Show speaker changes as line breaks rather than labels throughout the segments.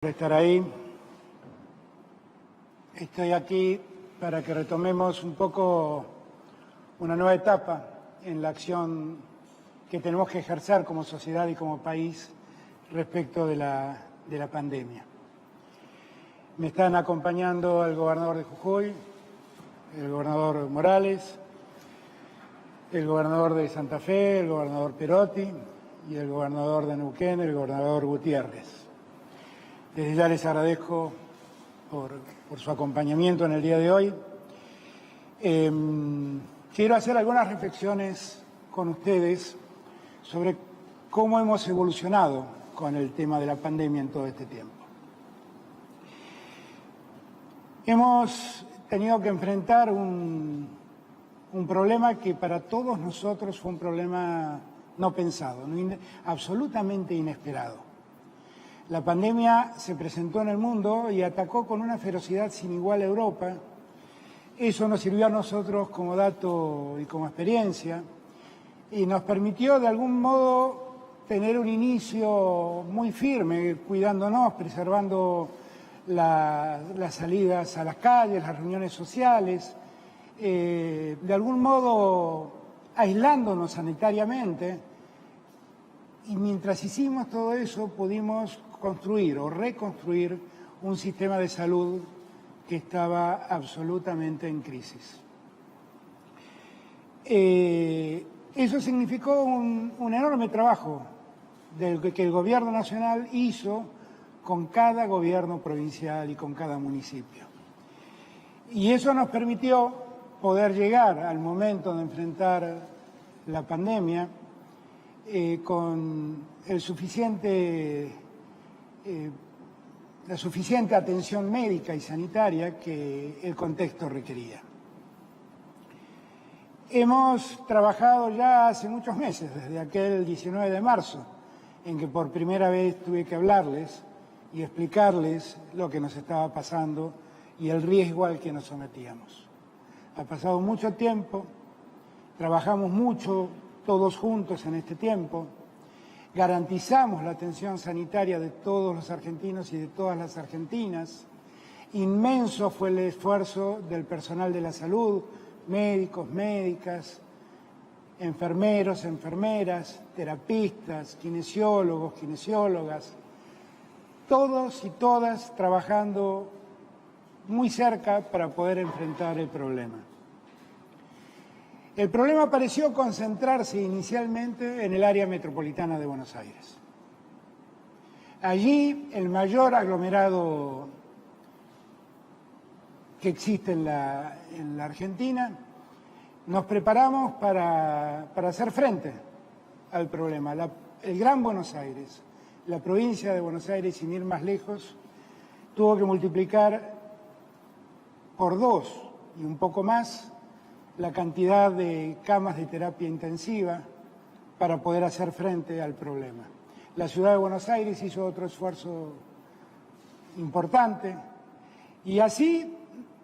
Por estar ahí. Estoy aquí para que retomemos un poco una nueva etapa en la acción que tenemos que ejercer como sociedad y como país respecto de la pandemia. Me están acompañando el gobernador de Jujuy, el gobernador Morales, el gobernador de Santa Fe, el gobernador Perotti y el gobernador de Neuquén, el gobernador Gutiérrez. Desde ya les agradezco por su acompañamiento en el día de hoy. Quiero hacer algunas reflexiones con ustedes sobre cómo hemos evolucionado con el tema de la pandemia en todo este tiempo. Hemos tenido que enfrentar un problema que para todos nosotros fue un problema no pensado, absolutamente inesperado. La pandemia se presentó en el mundo y atacó con una ferocidad sin igual a Europa. Eso nos sirvió a nosotros como dato y como experiencia y nos permitió de algún modo tener un inicio muy firme, cuidándonos, preservando las salidas a las calles, las reuniones sociales, de algún modo aislándonos sanitariamente. Y mientras hicimos todo eso pudimos construir o reconstruir un sistema de salud que estaba absolutamente en crisis. Eso significó un enorme trabajo que el Gobierno Nacional hizo con cada gobierno provincial y con cada municipio. Y eso nos permitió poder llegar al momento de enfrentar la pandemia con la suficiente atención médica y sanitaria que el contexto requería. Hemos trabajado ya hace muchos meses, desde aquel 19 de marzo, en que por primera vez tuve que hablarles y explicarles lo que nos estaba pasando y el riesgo al que nos sometíamos. Ha pasado mucho tiempo, trabajamos mucho todos juntos en este tiempo, garantizamos la atención sanitaria de todos los argentinos y de todas las argentinas. Inmenso fue el esfuerzo del personal de la salud, médicos, médicas, enfermeros, enfermeras, terapistas, kinesiólogos, kinesiólogas, todos y todas trabajando muy cerca para poder enfrentar el problema. El problema pareció concentrarse inicialmente en el área metropolitana de Buenos Aires. Allí, el mayor aglomerado que existe en la Argentina, nos preparamos para hacer frente al problema. El Gran Buenos Aires, la provincia de Buenos Aires, sin ir más lejos, tuvo que multiplicar por 2 y un poco más la cantidad de camas de terapia intensiva para poder hacer frente al problema. La ciudad de Buenos Aires hizo otro esfuerzo importante y así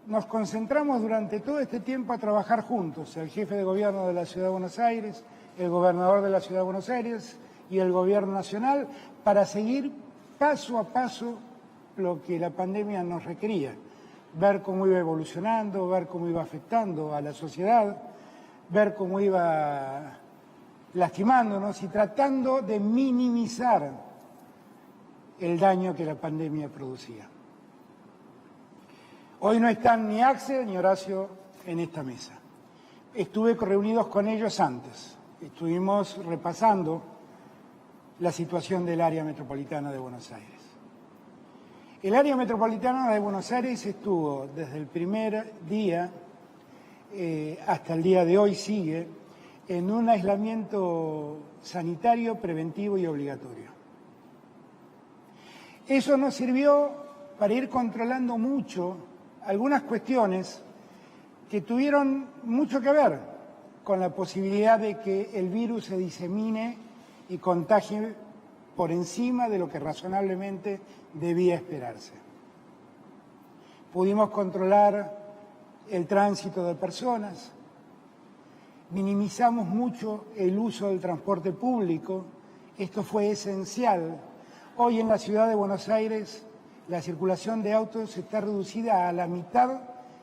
nos concentramos durante todo este tiempo a trabajar juntos, el jefe de gobierno de la ciudad de Buenos Aires, el gobernador de la ciudad de Buenos Aires y el gobierno nacional para seguir paso a paso lo que la pandemia nos requería. Ver cómo iba evolucionando, ver cómo iba afectando a la sociedad, ver cómo iba lastimándonos y tratando de minimizar el daño que la pandemia producía. Hoy no están ni Axel ni Horacio en esta mesa. Estuve reunidos con ellos antes. Estuvimos repasando la situación del área metropolitana de Buenos Aires. El área metropolitana de Buenos Aires estuvo desde el primer día hasta el día de hoy sigue en un aislamiento sanitario, preventivo y obligatorio. Eso nos sirvió para ir controlando mucho algunas cuestiones que tuvieron mucho que ver con la posibilidad de que el virus se disemine y contagie por encima de lo que razonablemente debía esperarse. Pudimos controlar el tránsito de personas, minimizamos mucho el uso del transporte público, esto fue esencial. Hoy en la ciudad de Buenos Aires la circulación de autos está reducida a la mitad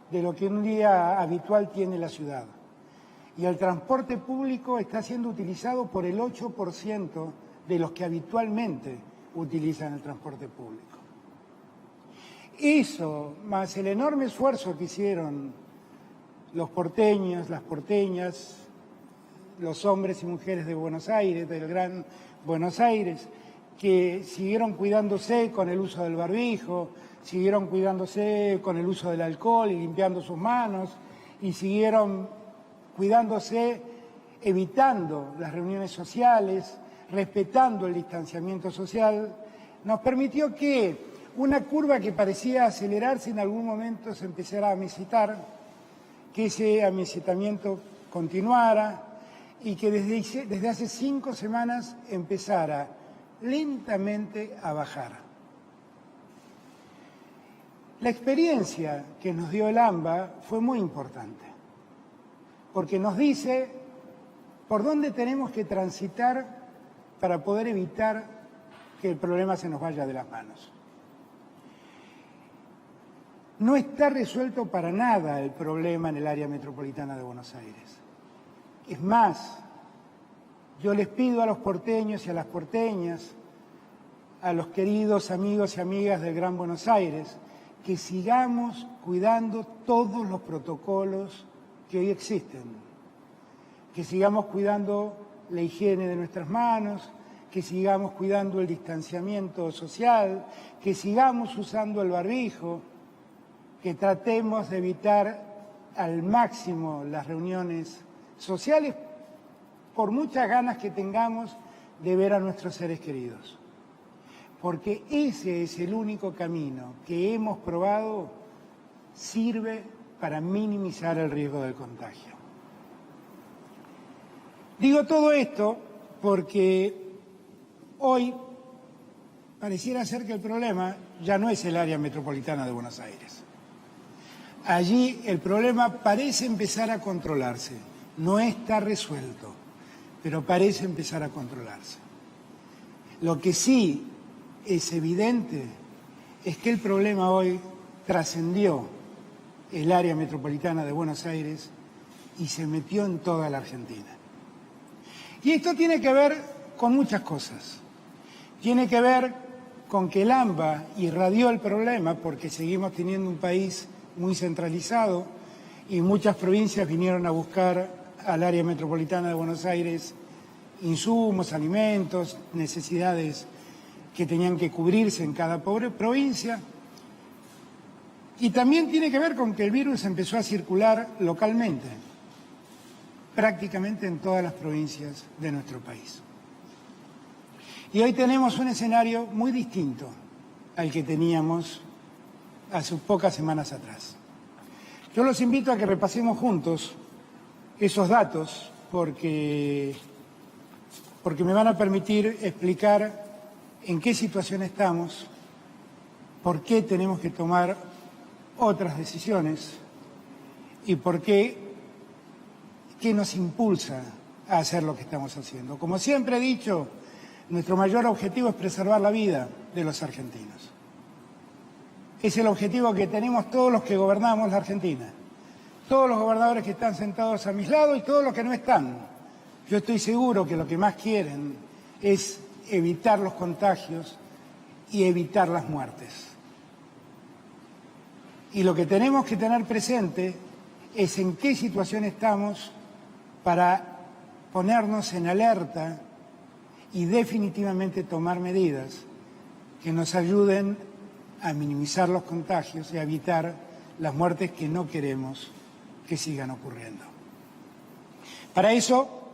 de lo que un día habitual tiene la ciudad. Y el transporte público está siendo utilizado por el 8% de los que habitualmente utilizan el transporte público. Eso, más el enorme esfuerzo que hicieron los porteños, las porteñas, los hombres y mujeres de Buenos Aires, del Gran Buenos Aires, que siguieron cuidándose con el uso del barbijo, siguieron cuidándose con el uso del alcohol y limpiando sus manos, y siguieron cuidándose, evitando las reuniones sociales, respetando el distanciamiento social, nos permitió que una curva que parecía acelerarse en algún momento se empezara a amesitar, que ese amesitamiento continuara y que desde hace 5 semanas empezara lentamente a bajar. La experiencia que nos dio el AMBA fue muy importante, porque nos dice por dónde tenemos que transitar para poder evitar que el problema se nos vaya de las manos. No está resuelto para nada el problema en el área metropolitana de Buenos Aires. Es más, yo les pido a los porteños y a las porteñas, a los queridos amigos y amigas del Gran Buenos Aires, que sigamos cuidando todos los protocolos que hoy existen, que sigamos cuidando la higiene de nuestras manos, que sigamos cuidando el distanciamiento social, que sigamos usando el barbijo, que tratemos de evitar al máximo las reuniones sociales por muchas ganas que tengamos de ver a nuestros seres queridos. Porque ese es el único camino que hemos probado sirve para minimizar el riesgo del contagio. Digo todo esto porque hoy pareciera ser que el problema ya no es el área metropolitana de Buenos Aires. Allí el problema parece empezar a controlarse, no está resuelto, pero parece empezar a controlarse. Lo que sí es evidente es que el problema hoy trascendió el área metropolitana de Buenos Aires y se metió en toda la Argentina. Y esto tiene que ver con muchas cosas. Tiene que ver con que el AMBA irradió el problema porque seguimos teniendo un país muy centralizado y muchas provincias vinieron a buscar al área metropolitana de Buenos Aires insumos, alimentos, necesidades que tenían que cubrirse en cada provincia. Y también tiene que ver con que el virus empezó a circular localmente, prácticamente en todas las provincias de nuestro país. Y hoy tenemos un escenario muy distinto al que teníamos hace pocas semanas atrás. Yo los invito a que repasemos juntos esos datos porque me van a permitir explicar en qué situación estamos, por qué tenemos que tomar otras decisiones y por qué nos impulsa a hacer lo que estamos haciendo. Como siempre he dicho, nuestro mayor objetivo es preservar la vida de los argentinos. Es el objetivo que tenemos todos los que gobernamos la Argentina, todos los gobernadores que están sentados a mis lados y todos los que no están. Yo estoy seguro que lo que más quieren es evitar los contagios y evitar las muertes. Y lo que tenemos que tener presente es en qué situación estamos para ponernos en alerta y definitivamente tomar medidas que nos ayuden a minimizar los contagios y a evitar las muertes que no queremos que sigan ocurriendo. Para eso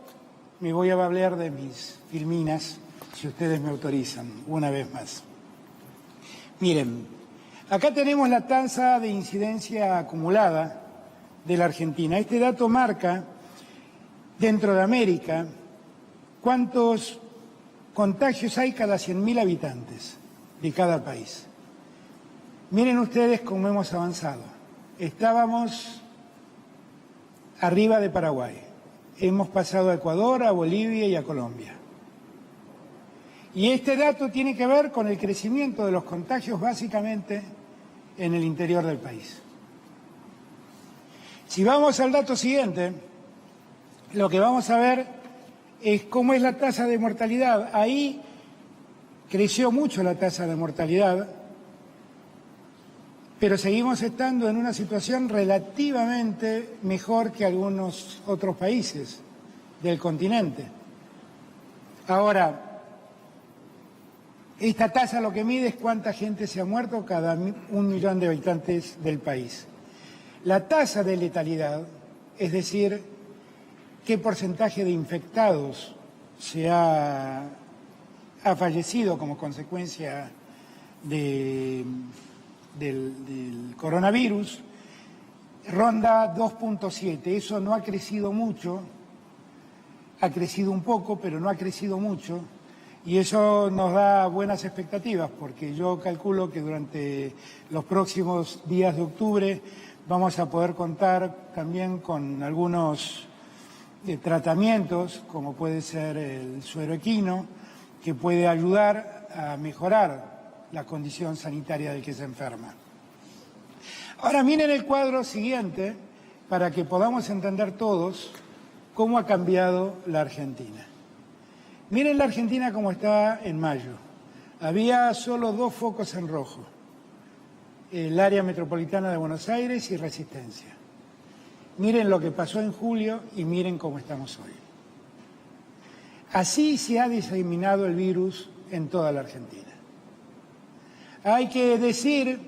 me voy a hablar de mis filminas, si ustedes me autorizan, una vez más. Miren, acá tenemos la tasa de incidencia acumulada de la Argentina. Este dato marca, dentro de América, cuántos contagios hay cada 100.000 habitantes de cada país. Miren ustedes cómo hemos avanzado. Estábamos arriba de Paraguay. Hemos pasado a Ecuador, a Bolivia y a Colombia. Y este dato tiene que ver con el crecimiento de los contagios básicamente en el interior del país. Si vamos al dato siguiente, lo que vamos a ver es cómo es la tasa de mortalidad. Ahí creció mucho la tasa de mortalidad, pero seguimos estando en una situación relativamente mejor que algunos otros países del continente. Ahora, esta tasa lo que mide es cuánta gente se ha muerto cada 1 millón de habitantes del país. La tasa de letalidad, es decir, qué porcentaje de infectados ha fallecido como consecuencia del coronavirus, ronda 2.7. Eso no ha crecido mucho, ha crecido un poco, pero no ha crecido mucho. Y eso nos da buenas expectativas, porque yo calculo que durante los próximos días de octubre vamos a poder contar también con algunos tratamientos, como puede ser el suero equino, que puede ayudar a mejorar la condición sanitaria del que se enferma. Ahora miren el cuadro siguiente para que podamos entender todos cómo ha cambiado la Argentina. Miren la Argentina como estaba en mayo. Había solo 2 focos en rojo: el área metropolitana de Buenos Aires y Resistencia. Miren lo que pasó en julio y miren cómo estamos hoy. Así se ha diseminado el virus en toda la Argentina. Hay que decir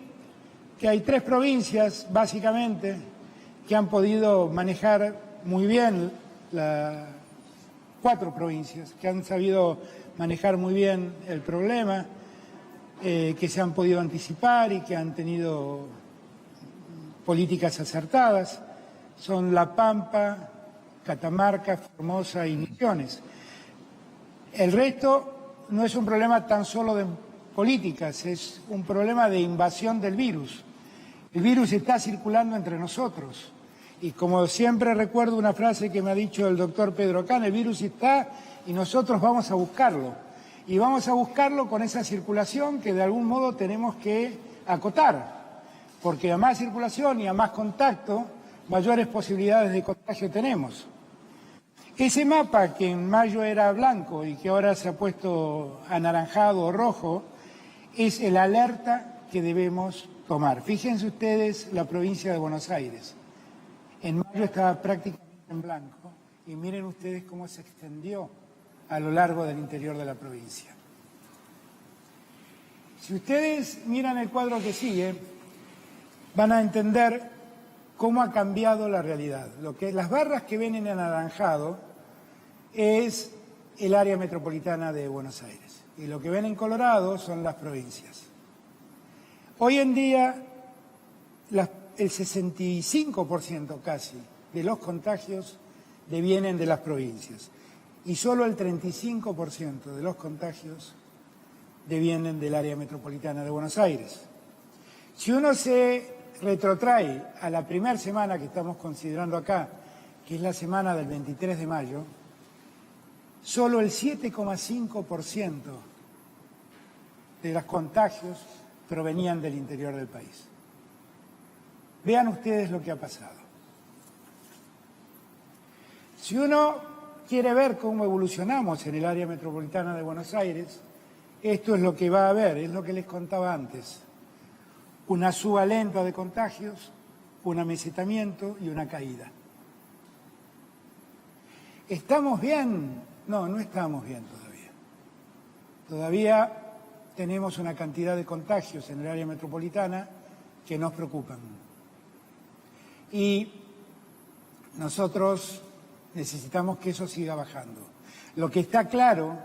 que hay 3 provincias, básicamente, que han podido manejar muy bien 4 provincias que han sabido manejar muy bien el problema, que se han podido anticipar y que han tenido políticas acertadas. Son La Pampa, Catamarca, Formosa y Misiones. El resto no es un problema tan solo de políticas, es un problema de invasión del virus. El virus está circulando entre nosotros. Y como siempre recuerdo una frase que me ha dicho el doctor Pedro Can: el virus está y nosotros vamos a buscarlo. Y vamos a buscarlo con esa circulación que de algún modo tenemos que acotar, porque a más circulación y a más contacto, mayores posibilidades de contagio tenemos. Ese mapa que en mayo era blanco y que ahora se ha puesto anaranjado o rojo, es el alerta que debemos tomar. Fíjense ustedes la provincia de Buenos Aires. En mayo estaba prácticamente en blanco y miren ustedes cómo se extendió a lo largo del interior de la provincia. Si ustedes miran el cuadro que sigue, van a entender cómo ha cambiado la realidad. Las barras que ven en anaranjado es el área metropolitana de Buenos Aires y lo que ven en colorado son las provincias. Hoy en día el 65% casi de los contagios devienen de las provincias y solo el 35% de los contagios devienen del área metropolitana de Buenos Aires. Si uno se retrotrae a la primera semana que estamos considerando acá, que es la semana del 23 de mayo, solo el 7,5% de los contagios provenían del interior del país. Vean ustedes lo que ha pasado. Si uno quiere ver cómo evolucionamos en el área metropolitana de Buenos Aires, esto es lo que va a ver, es lo que les contaba antes. Una suba lenta de contagios, un amesetamiento y una caída. ¿Estamos bien? No, no estamos bien todavía. Todavía tenemos una cantidad de contagios en el área metropolitana que nos preocupan. Y nosotros necesitamos que eso siga bajando. Lo que está claro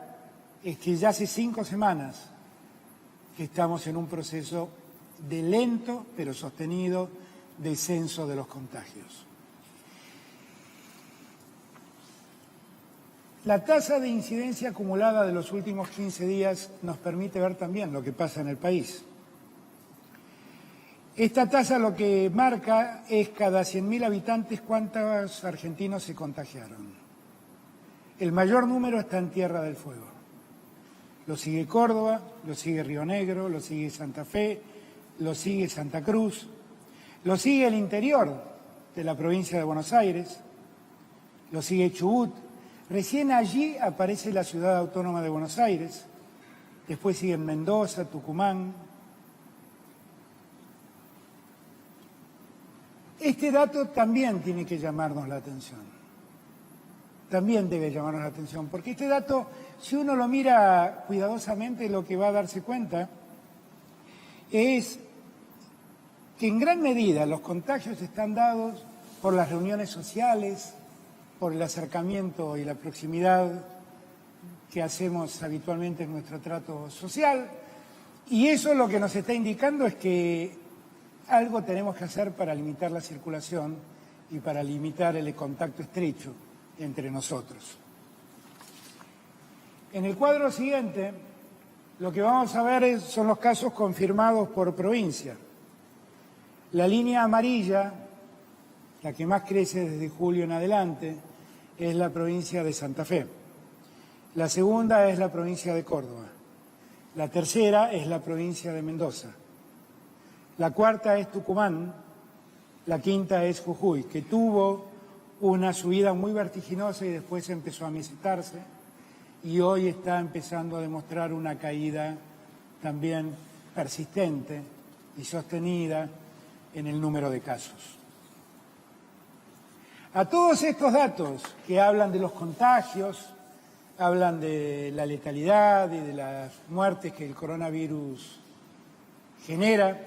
es que ya hace 5 semanas que estamos en un proceso de lento pero sostenido descenso de los contagios. La tasa de incidencia acumulada de los últimos 15 días nos permite ver también lo que pasa en el país. Esta tasa lo que marca es cada 100.000 habitantes cuántos argentinos se contagiaron. El mayor número está en Tierra del Fuego. lo sigue Córdoba, lo sigue Río Negro, lo sigue Santa Fe, lo sigue Santa Cruz, lo sigue el interior de la provincia de Buenos Aires, lo sigue Chubut. Recién allí aparece la Ciudad Autónoma de Buenos Aires, después siguen Mendoza, Tucumán. Este dato también tiene que llamarnos la atención, también debe llamarnos la atención, porque este dato, si uno lo mira cuidadosamente, lo que va a darse cuenta es que en gran medida los contagios están dados por las reuniones sociales, por el acercamiento y la proximidad que hacemos habitualmente en nuestro trato social, y eso lo que nos está indicando es que algo tenemos que hacer para limitar la circulación y para limitar el contacto estrecho entre nosotros. En el cuadro siguiente, lo que vamos a ver son los casos confirmados por provincia. La línea amarilla, la que más crece desde julio en adelante, es la provincia de Santa Fe. La segunda es la provincia de Córdoba. La tercera es la provincia de Mendoza. La cuarta es Tucumán. La quinta es Jujuy, que tuvo una subida muy vertiginosa y después empezó a mesetarse y hoy está empezando a demostrar una caída también persistente y sostenida en el número de casos. A todos estos datos que hablan de los contagios, hablan de la letalidad y de las muertes que el coronavirus genera,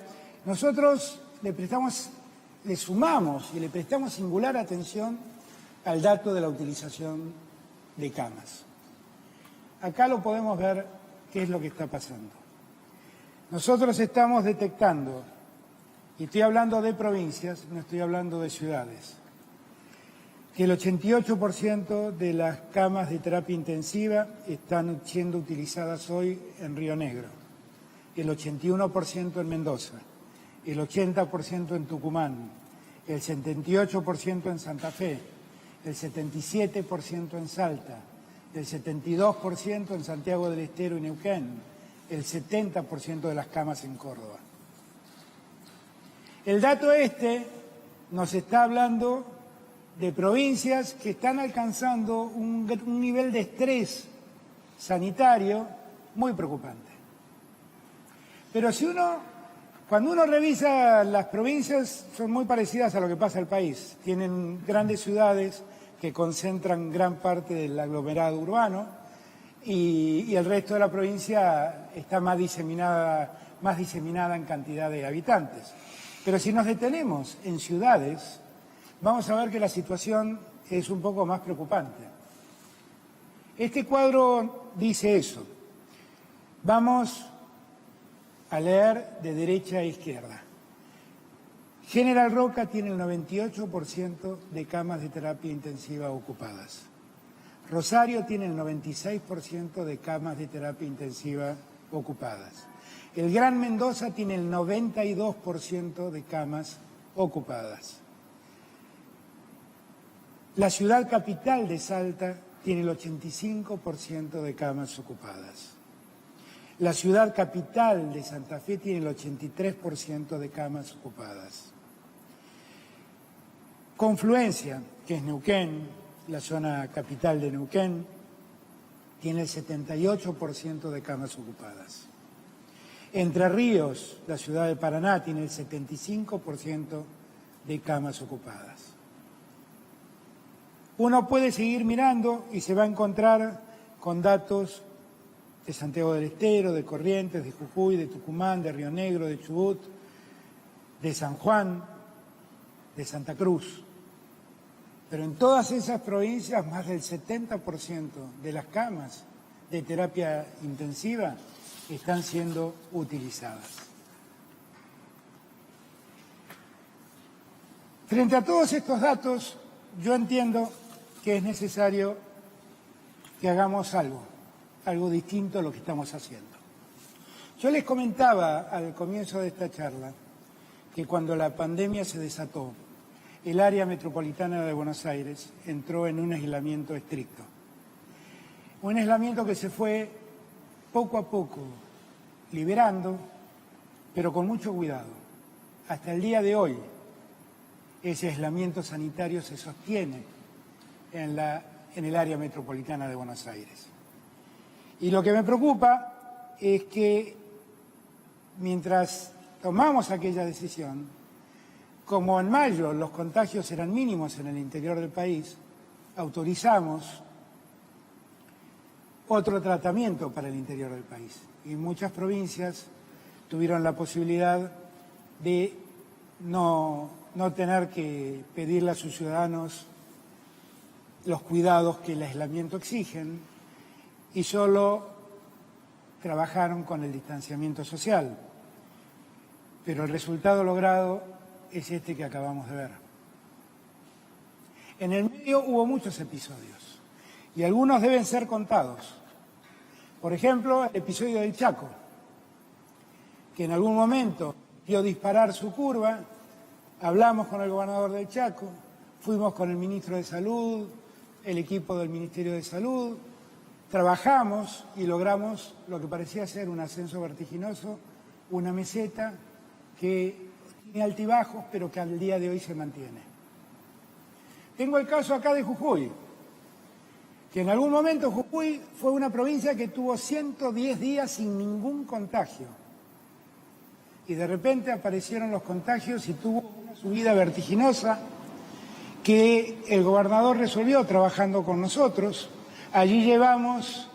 nosotros le sumamos y le prestamos singular atención al dato de la utilización de camas. Acá lo podemos ver qué es lo que está pasando. Nosotros estamos detectando, y estoy hablando de provincias, no estoy hablando de ciudades, que el 88% de las camas de terapia intensiva están siendo utilizadas hoy en Río Negro, el 81% en Mendoza, el 80% en Tucumán, el 78% en Santa Fe, el 77% en Salta, el 72% en Santiago del Estero y Neuquén, el 70% de las camas en Córdoba. El dato este nos está hablando de provincias que están alcanzando un nivel de estrés sanitario muy preocupante. Pero cuando uno revisa las provincias, son muy parecidas a lo que pasa en el país. Tienen grandes ciudades que concentran gran parte del aglomerado urbano y el resto de la provincia está más diseminada en cantidad de habitantes. Pero si nos detenemos en ciudades, vamos a ver que la situación es un poco más preocupante. Este cuadro dice eso. Vamos a leer de derecha a izquierda. General Roca tiene el 98% de camas de terapia intensiva ocupadas. Rosario tiene el 96% de camas de terapia intensiva ocupadas. El Gran Mendoza tiene el 92% de camas ocupadas. La ciudad capital de Salta tiene el 85% de camas ocupadas. La ciudad capital de Santa Fe tiene el 83% de camas ocupadas. Confluencia, que es Neuquén, la zona capital de Neuquén, tiene el 78% de camas ocupadas. Entre Ríos, la ciudad de Paraná, tiene el 75% de camas ocupadas. Uno puede seguir mirando y se va a encontrar con datos de Santiago del Estero, de Corrientes, de Jujuy, de Tucumán, de Río Negro, de Chubut, de San Juan, de Santa Cruz. Pero en todas esas provincias, más del 70% de las camas de terapia intensiva están siendo utilizadas. Frente a todos estos datos, yo entiendo que es necesario que hagamos algo distinto a lo que estamos haciendo. Yo les comentaba al comienzo de esta charla que cuando la pandemia se desató, el área metropolitana de Buenos Aires entró en un aislamiento estricto. Un aislamiento que se fue poco a poco liberando, pero con mucho cuidado. Hasta el día de hoy, ese aislamiento sanitario se sostiene en el área metropolitana de Buenos Aires. Y lo que me preocupa es que mientras tomamos aquella decisión, como en mayo los contagios eran mínimos en el interior del país, autorizamos otro tratamiento para el interior del país. Y muchas provincias tuvieron la posibilidad de no tener que pedirle a sus ciudadanos los cuidados que el aislamiento exigen y solo trabajaron con el distanciamiento social. Pero el resultado logrado es este que acabamos de ver. En el medio hubo muchos episodios y algunos deben ser contados. Por ejemplo, el episodio del Chaco, que en algún momento vio disparar su curva, hablamos con el gobernador del Chaco, fuimos con el ministro de Salud, el equipo del Ministerio de Salud, trabajamos y logramos lo que parecía ser un ascenso vertiginoso, una meseta que tiene altibajos, pero que al día de hoy se mantiene. Tengo el caso acá de Jujuy, que en algún momento Jujuy fue una provincia que tuvo 110 días sin ningún contagio. Y de repente aparecieron los contagios y tuvo una subida vertiginosa que el gobernador resolvió trabajando con nosotros. Allí llevamos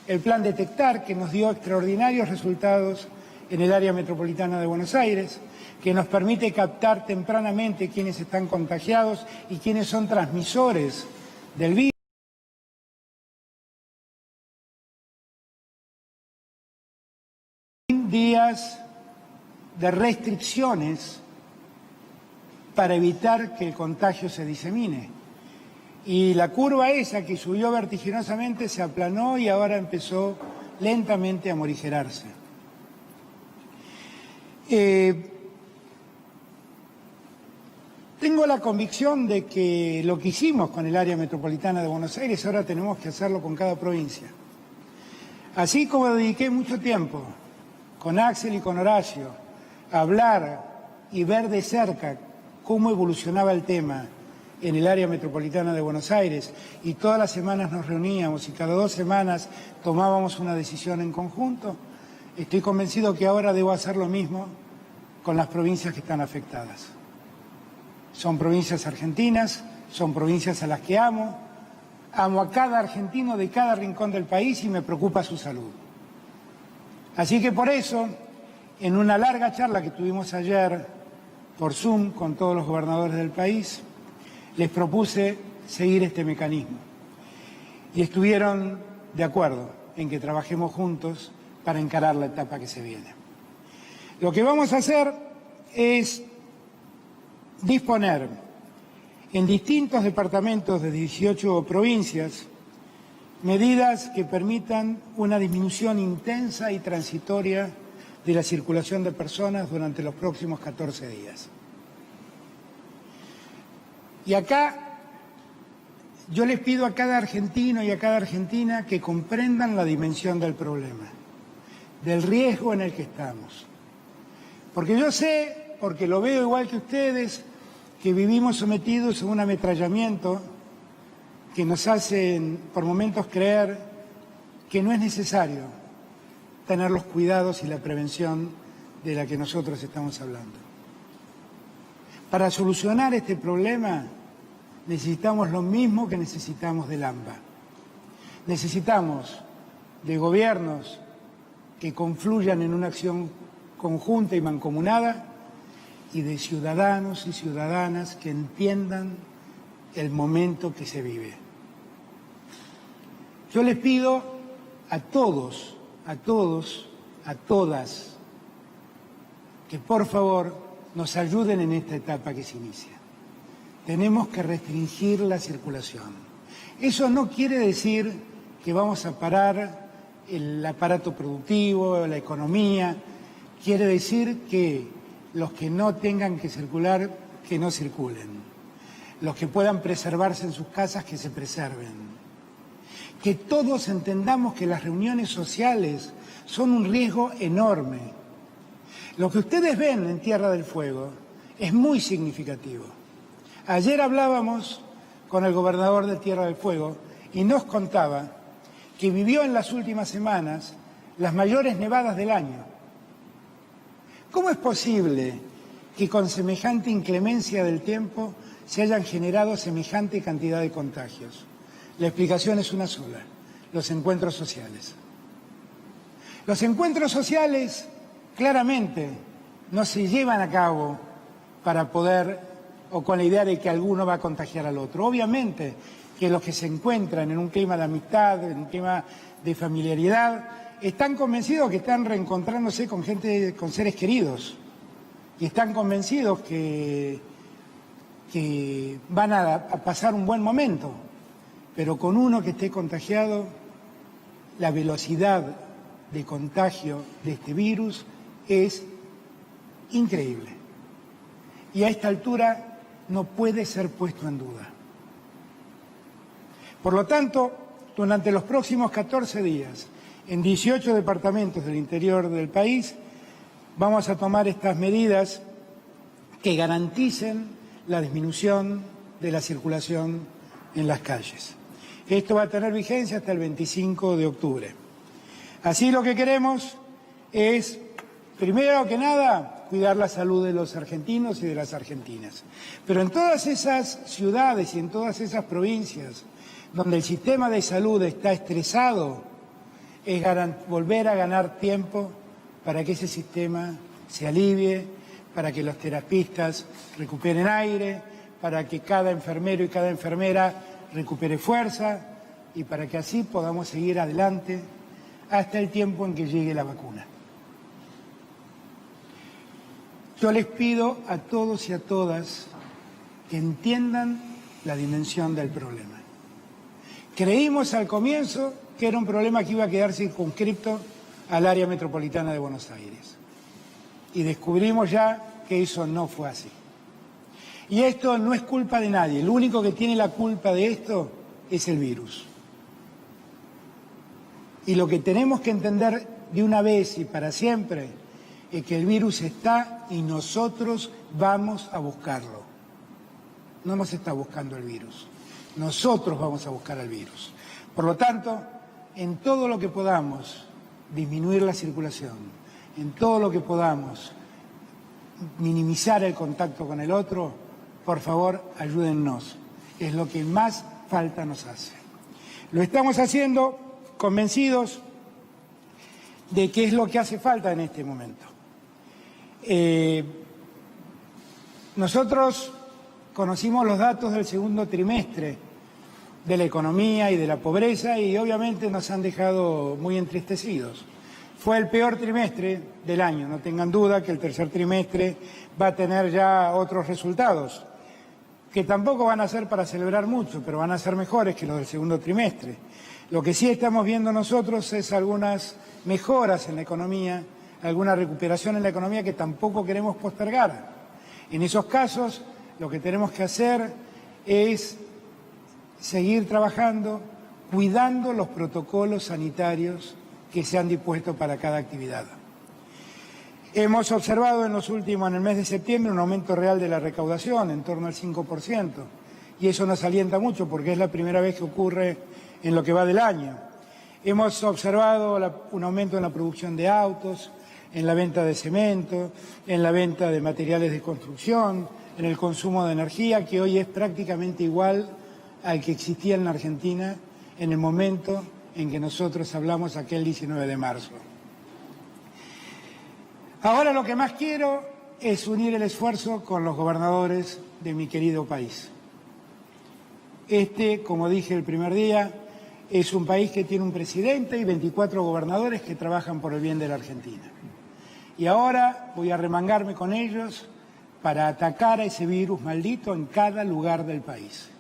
el plan Detectar, que nos dio extraordinarios resultados en el área metropolitana de Buenos Aires, que nos permite captar tempranamente quiénes están contagiados y quiénes son transmisores del virus. Días de restricciones para evitar que el contagio se disemine. Y la curva esa que subió vertiginosamente se aplanó y ahora empezó lentamente a morigerarse. Tengo la convicción de que lo que hicimos con el área metropolitana de Buenos Aires, ahora tenemos que hacerlo con cada provincia. Así como dediqué mucho tiempo con Axel y con Horacio a hablar y ver de cerca cómo evolucionaba el tema en el área metropolitana de Buenos Aires, y todas las semanas nos reuníamos y cada 2 semanas tomábamos una decisión en conjunto, estoy convencido que ahora debo hacer lo mismo con las provincias que están afectadas. Son provincias argentinas, son provincias a las que amo a cada argentino de cada rincón del país y me preocupa su salud. Así que por eso, en una larga charla que tuvimos ayer por Zoom con todos los gobernadores del país, les propuse seguir este mecanismo. Y estuvieron de acuerdo en que trabajemos juntos para encarar la etapa que se viene. Lo que vamos a hacer es disponer en distintos departamentos de 18 provincias medidas que permitan una disminución intensa y transitoria de la circulación de personas durante los próximos 14 días. Y acá yo les pido a cada argentino y a cada argentina que comprendan la dimensión del problema, del riesgo en el que estamos. Porque yo sé, porque lo veo igual que ustedes, que vivimos sometidos a un ametrallamiento que nos hacen por momentos creer que no es necesario tener los cuidados y la prevención de la que nosotros estamos hablando. Para solucionar este problema necesitamos lo mismo que necesitamos del AMBA. Necesitamos de gobiernos que confluyan en una acción conjunta y mancomunada y de ciudadanos y ciudadanas que entiendan el momento que se vive. Yo les pido a todos, a todas, que por favor nos ayuden en esta etapa que se inicia. Tenemos que restringir la circulación. Eso no quiere decir que vamos a parar el aparato productivo, la economía. Quiere decir que los que no tengan que circular, que no circulen. Los que puedan preservarse en sus casas, que se preserven. Que todos entendamos que las reuniones sociales son un riesgo enorme. Lo que ustedes ven en Tierra del Fuego es muy significativo. Ayer hablábamos con el gobernador de Tierra del Fuego y nos contaba que vivió en las últimas semanas las mayores nevadas del año. ¿Cómo es posible que con semejante inclemencia del tiempo se hayan generado semejante cantidad de contagios? La explicación es una sola: los encuentros sociales. Los encuentros sociales claramente no se llevan a cabo para poder, o con la idea de que alguno va a contagiar al otro. Obviamente que los que se encuentran en un clima de amistad, en un clima de familiaridad, están convencidos que están reencontrándose con gente, con seres queridos, y están convencidos que van a pasar un buen momento, pero con uno que esté contagiado, la velocidad de contagio de este virus es increíble. Y a esta altura no puede ser puesto en duda. Por lo tanto, durante los próximos 14 días, en 18 departamentos del interior del país, vamos a tomar estas medidas que garanticen la disminución de la circulación en las calles. Esto va a tener vigencia hasta el 25 de octubre. Así lo que queremos es, primero que nada, cuidar la salud de los argentinos y de las argentinas. Pero en todas esas ciudades y en todas esas provincias donde el sistema de salud está estresado, es volver a ganar tiempo para que ese sistema se alivie, para que los terapistas recuperen aire, para que cada enfermero y cada enfermera recupere fuerza y para que así podamos seguir adelante hasta el tiempo en que llegue la vacuna. Yo les pido a todos y a todas que entiendan la dimensión del problema. Creímos al comienzo que era un problema que iba a quedar circunscripto al área metropolitana de Buenos Aires. Y descubrimos ya que eso no fue así. Y esto no es culpa de nadie. El único que tiene la culpa de esto es el virus. Y lo que tenemos que entender de una vez y para siempre es que el virus está y nosotros vamos a buscarlo. No nos está buscando el virus. Nosotros vamos a buscar al virus. Por lo tanto, en todo lo que podamos disminuir la circulación, en todo lo que podamos minimizar el contacto con el otro, por favor, ayúdennos. Es lo que más falta nos hace. Lo estamos haciendo convencidos de que es lo que hace falta en este momento. Nosotros conocimos los datos del segundo trimestre de la economía y de la pobreza y obviamente nos han dejado muy entristecidos. Fue el peor trimestre del año, no tengan duda que el tercer trimestre va a tener ya otros resultados, que tampoco van a ser para celebrar mucho, pero van a ser mejores que los del segundo trimestre. Lo que sí estamos viendo nosotros es algunas mejoras en la economía, alguna recuperación en la economía que tampoco queremos postergar. En esos casos, lo que tenemos que hacer es seguir trabajando, cuidando los protocolos sanitarios que se han dispuesto para cada actividad. Hemos observado en el mes de septiembre, un aumento real de la recaudación, en torno al 5%, y eso nos alienta mucho porque es la primera vez que ocurre en lo que va del año. Hemos observado un aumento en la producción de autos, en la venta de cemento, en la venta de materiales de construcción, en el consumo de energía, que hoy es prácticamente igual al que existía en la Argentina en el momento en que nosotros hablamos aquel 19 de marzo. Ahora lo que más quiero es unir el esfuerzo con los gobernadores de mi querido país. Como dije el primer día, es un país que tiene un presidente y 24 gobernadores que trabajan por el bien de la Argentina. Y ahora voy a remangarme con ellos para atacar a ese virus maldito en cada lugar del país.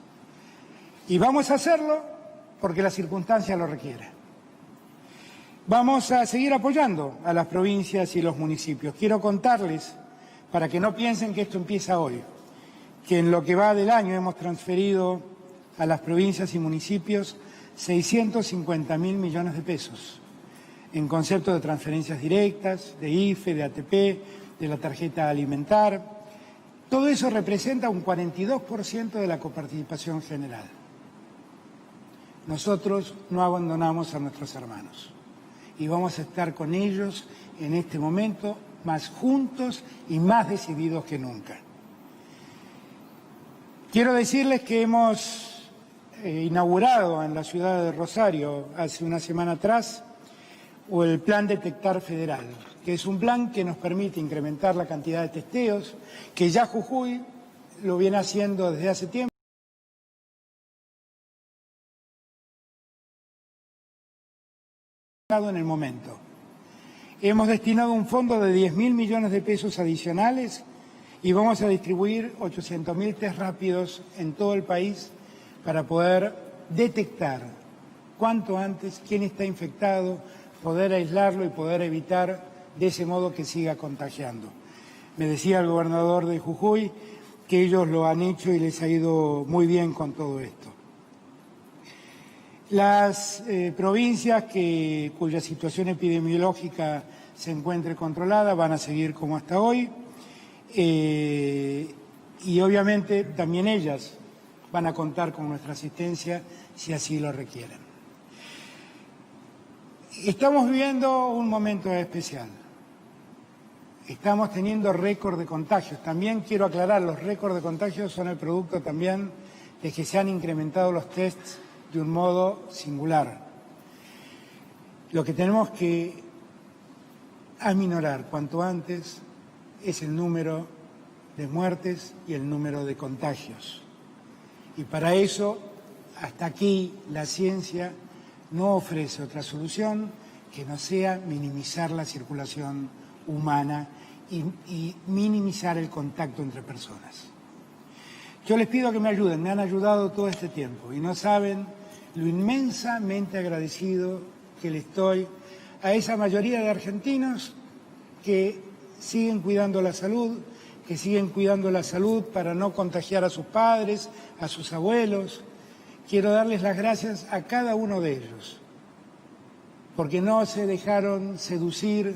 Y vamos a hacerlo porque la circunstancia lo requiere. Vamos a seguir apoyando a las provincias y los municipios. Quiero contarles, para que no piensen que esto empieza hoy, que en lo que va del año hemos transferido a las provincias y municipios 650.000 millones de pesos. en concepto de transferencias directas, de IFE, de ATP, de la tarjeta alimentar. Todo eso representa un 42% de la coparticipación general. Nosotros no abandonamos a nuestros hermanos y vamos a estar con ellos en este momento más juntos y más decididos que nunca. Quiero decirles que hemos inaugurado en la ciudad de Rosario hace una semana atrás el Plan Detectar Federal, que es un plan que nos permite incrementar la cantidad de testeos, que ya Jujuy lo viene haciendo desde hace tiempo. En el momento. Hemos destinado un fondo de 10.000 millones de pesos adicionales y vamos a distribuir 800.000 test rápidos en todo el país para poder detectar cuanto antes quién está infectado, poder aislarlo y poder evitar de ese modo que siga contagiando. Me decía el gobernador de Jujuy que ellos lo han hecho y les ha ido muy bien con todo esto. Las provincias cuya situación epidemiológica se encuentre controlada van a seguir como hasta hoy y obviamente también ellas van a contar con nuestra asistencia si así lo requieren. Estamos viviendo un momento especial. Estamos teniendo récord de contagios. También quiero aclarar, los récords de contagios son el producto también de que se han incrementado los tests de un modo singular. Lo que tenemos que aminorar cuanto antes es el número de muertes y el número de contagios. Y para eso, hasta aquí, la ciencia no ofrece otra solución que no sea minimizar la circulación humana y minimizar el contacto entre personas. Yo les pido que me ayuden, me han ayudado todo este tiempo y no saben lo inmensamente agradecido que le estoy a esa mayoría de argentinos que siguen cuidando la salud, para no contagiar a sus padres, a sus abuelos. Quiero darles las gracias a cada uno de ellos, porque no se dejaron seducir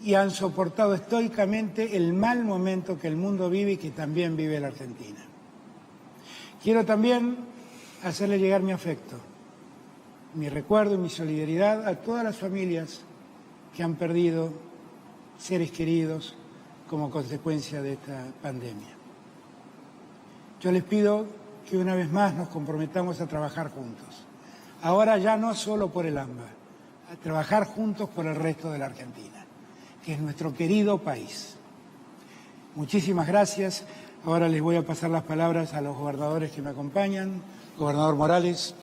y han soportado estoicamente el mal momento que el mundo vive y que también vive la Argentina. Quiero también hacerle llegar mi afecto, mi recuerdo y mi solidaridad a todas las familias que han perdido seres queridos como consecuencia de esta pandemia. Yo les pido que una vez más nos comprometamos a trabajar juntos. Ahora ya no solo por el AMBA, a trabajar juntos por el resto de la Argentina, que es nuestro querido país. Muchísimas gracias. Ahora les voy a pasar las palabras a los gobernadores que me acompañan. Gobernador Morales.